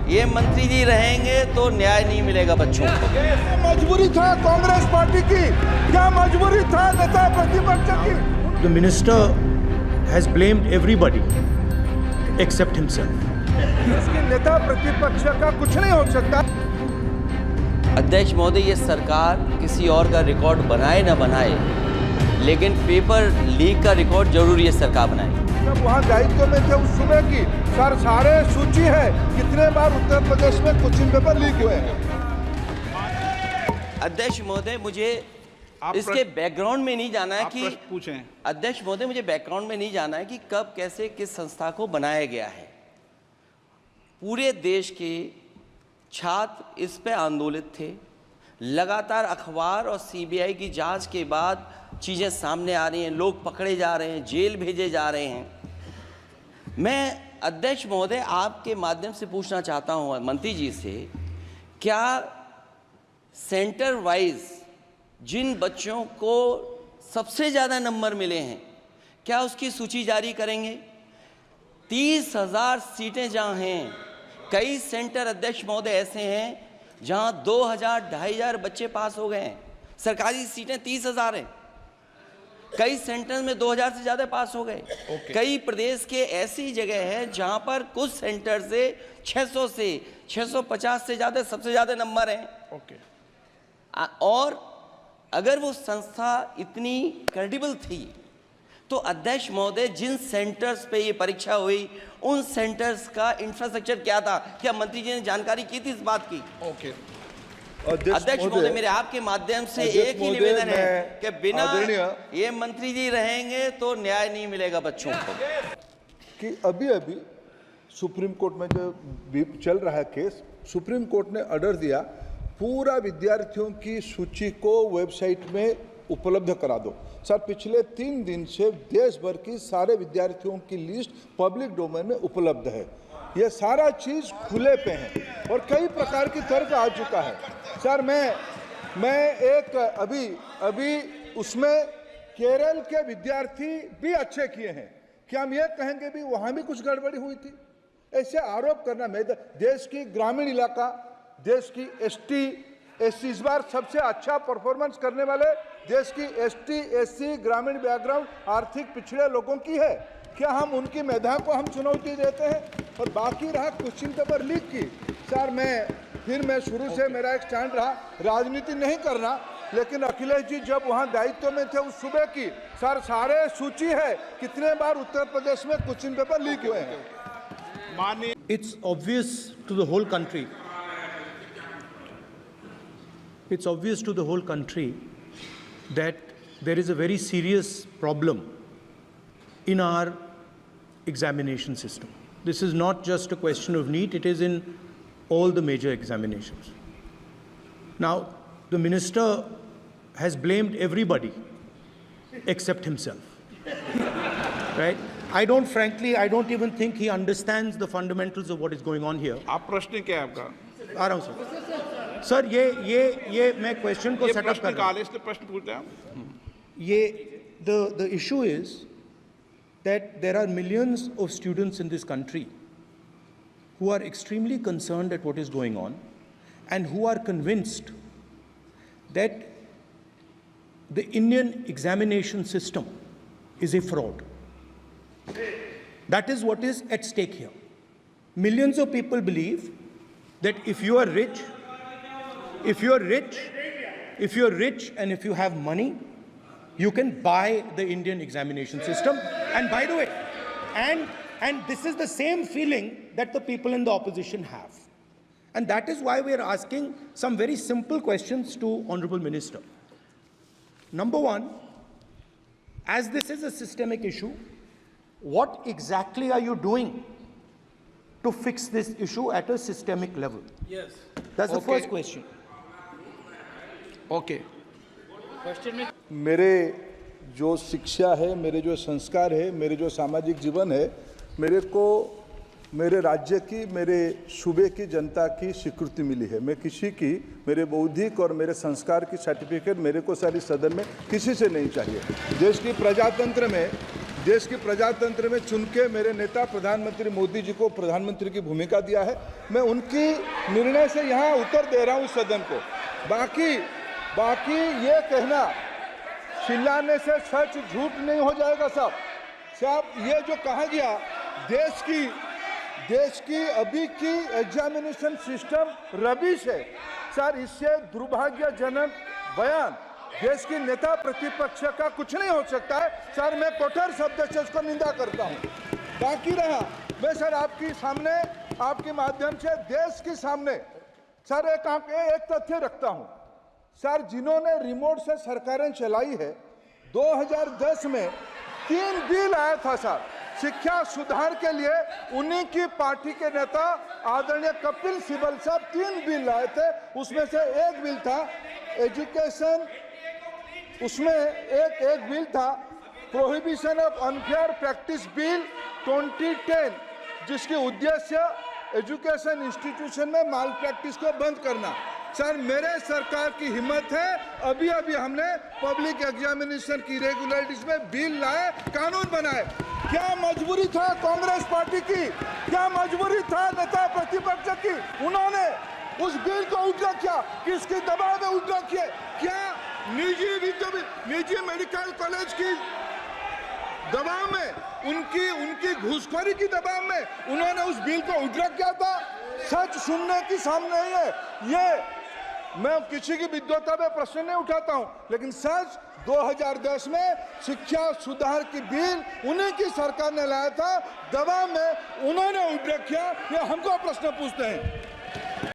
ये मंत्री जी रहेंगे तो न्याय नहीं मिलेगा बच्चों को। मजबूरी था कांग्रेस पार्टी की, क्या मजबूरी था नेता प्रतिपक्ष की? The minister has blamed everybody except himself. इसकी नेता प्रतिपक्ष का कुछ नहीं हो सकता। अध्यक्ष महोदय, ये सरकार किसी और का रिकॉर्ड बनाए ना बनाए, लेकिन पेपर लीक का रिकॉर्ड जरूर ये सरकार बनाए। जब वहाँ दायित्व में थे उस सुबह की सारे सूची है कितने बार उत्तर प्रदेश में क्वेश्चन पेपर लीक हुए हैं। अध्यक्ष महोदय, मुझे इसके बैकग्राउंड में नहीं जाना है कि पूछें। अध्यक्ष महोदय, मुझे बैकग्राउंड में नहीं जाना है कि कब कैसे किस संस्था को बनाया गया है। पूरे देश के छात्र इस पे आंदोलित थे। लगातार अखबार और सीबीआई की जांच के बाद चीज़ें सामने आ रही हैं, लोग पकड़े जा रहे हैं, जेल भेजे जा रहे हैं। मैं अध्यक्ष महोदय आपके माध्यम से पूछना चाहता हूं मंत्री जी से, क्या सेंटर वाइज जिन बच्चों को सबसे ज़्यादा नंबर मिले हैं, क्या उसकी सूची जारी करेंगे? 30,000 सीटें जहाँ हैं, कई सेंटर अध्यक्ष महोदय ऐसे हैं जहाँ 2,000-2,500 बच्चे पास हो गए हैं। सरकारी सीटें 30,000 हैं, कई सेंटर में 2,000 से ज़्यादा पास हो गए। कई प्रदेश के ऐसी जगह है जहाँ पर कुछ सेंटर से 600 से 650 से ज़्यादा सबसे ज़्यादा नंबर हैं। और अगर वो संस्था इतनी क्रेडिबल थी तो अध्यक्ष महोदय, जिन सेंटर्स पे ये परीक्षा हुई उन सेंटर्स का इंफ्रास्ट्रक्चर क्या था? क्या मंत्री जी ने जानकारी की थी इस बात की? अध्यक्ष महोदय, मेरे आपके माध्यम से एक ही निवेदन है कि बिना ये मंत्री जी रहेंगे तो न्याय नहीं मिलेगा बच्चों को। कि अभी सुप्रीम कोर्ट में जो चल रहा है केस, सुप्रीम कोर्ट ने ऑर्डर दिया पूरा विद्यार्थियों की सूची को वेबसाइट में उपलब्ध करा दो। सर, पिछले 3 दिन से देश भर की सारे विद्यार्थियों की लिस्ट पब्लिक डोमेन में उपलब्ध है। ये सारा चीज़ खुले पे है और कई प्रकार की तर्क आ चुका है। सर, मैं एक अभी उसमें केरल के विद्यार्थी भी अच्छे किए हैं, क्या हम ये कहेंगे भी वहाँ भी कुछ गड़बड़ी हुई थी? ऐसे आरोप करना, मैं देश की ग्रामीण इलाका, देश की एसटी एससी इस बार सबसे अच्छा परफॉर्मेंस करने वाले देश की एसटी एससी ग्रामीण बैकग्राउंड आर्थिक पिछड़े लोगों की है। क्या हम उनकी मेधा को हम चुनौती देते हैं? और बाकी रहा क्वेश्चन पेपर लीक की, सर मैं शुरू से मेरा एक स्टैंड रहा, राजनीति नहीं करना, लेकिन अखिलेश जी जब वहाँ दायित्व में थे उस सुबह की सारे सूची है कितने बार उत्तर प्रदेश में क्वेश्चन पेपर लीक हुए हैं। It's obvious to the whole country. It's obvious to the whole country that there is a very serious problem in our examination system. This is not just a question of NEET, it is in all the major examinations. Now, the minister has blamed everybody except himself. Right? I don't even think he understands the fundamentals of what is going on here. आप प्रश्न क्या है आपका? आ रहा हूँ sir. ये मैं question को सेटअप कर रहा हूँ। इसलिए प्रश्न पूछते हैं। ये the issue is that there are millions of students in this country who are extremely concerned at what is going on and who are convinced that the Indian examination system is a fraud. That is what is at stake here. Millions of people believe that if you are rich and if you have money, you can buy the Indian examination system. And by the way, and this is the same feeling that the people in the opposition have. And that is why we are asking some very simple questions to Honorable Minister. Number one, as this is a systemic issue, what exactly are you doing to fix this issue at a systemic level? Yes. That's the first question. Okay. मेरे जो शिक्षा है, मेरे जो संस्कार है, मेरे जो सामाजिक जीवन है, मेरे को मेरे राज्य की, मेरे सूबे की जनता की स्वीकृति मिली है। मैं किसी की, मेरे बौद्धिक और मेरे संस्कार की सर्टिफिकेट मेरे को सारी सदन में किसी से नहीं चाहिए। देश की प्रजातंत्र में देश की प्रजातंत्र में चुन के मेरे नेता प्रधानमंत्री मोदी जी को प्रधानमंत्री की भूमिका दिया है। मैं उनकी निर्णय से यहाँ उत्तर दे रहा हूँ सदन को। बाकी ये कहना चिल्लाने से सच झूठ नहीं हो जाएगा साहब। ये जो कहा गया देश की अभी की एग्जामिनेशन सिस्टम रबिश है सर, इससे दुर्भाग्यजनक बयान देश की नेता प्रतिपक्ष का कुछ नहीं हो सकता है सर। मैं कठोर शब्द से उसको निंदा करता हूं। बाकी रहा, मैं सर आपके सामने आपके माध्यम से देश के सामने सर एक तथ्य रखता हूं सर। जिन्होंने रिमोट से सरकारें चलाई है, 2010 में 3 बिल आया था सर शिक्षा सुधार के लिए। उन्हीं की पार्टी के नेता आदरणीय कपिल सिब्बल साहब 3 बिल लाए थे। उसमें से एक बिल था एजुकेशन, उसमें एक बिल था prohibition of unfair practice bill 2010, जिसकी उद्देश्य एजुकेशन इंस्टीट्यूशन में माल प्रैक्टिस को बंद करना। सर मेरे सरकार की हिम्मत है, अभी हमने पब्लिक एग्जामिनेशन की रेगुलरिटीज में बिल लाए, कानून बनाए। क्या मजबूरी था कांग्रेस पार्टी की, क्या मजबूरी था नेता प्रतिपक्ष की? उन्होंने उस बिल को उल्टा किया, किसके दबाव में उल्टा किया? क्या निजी मेडिकल कॉलेज की दबाव में, उनकी घूसखोरी की दबाव में उन्होंने उस बिल को उल्टा किया था? सच सुनने की सामने है ये। मैं किसी की विद्वता में प्रश्न नहीं उठाता हूं, लेकिन सच 2010 में शिक्षा सुधार की बिल उन्हीं की सरकार ने लाया था, दबाव में उन्होंने उल्टा किया। ये हमको प्रश्न पूछते हैं।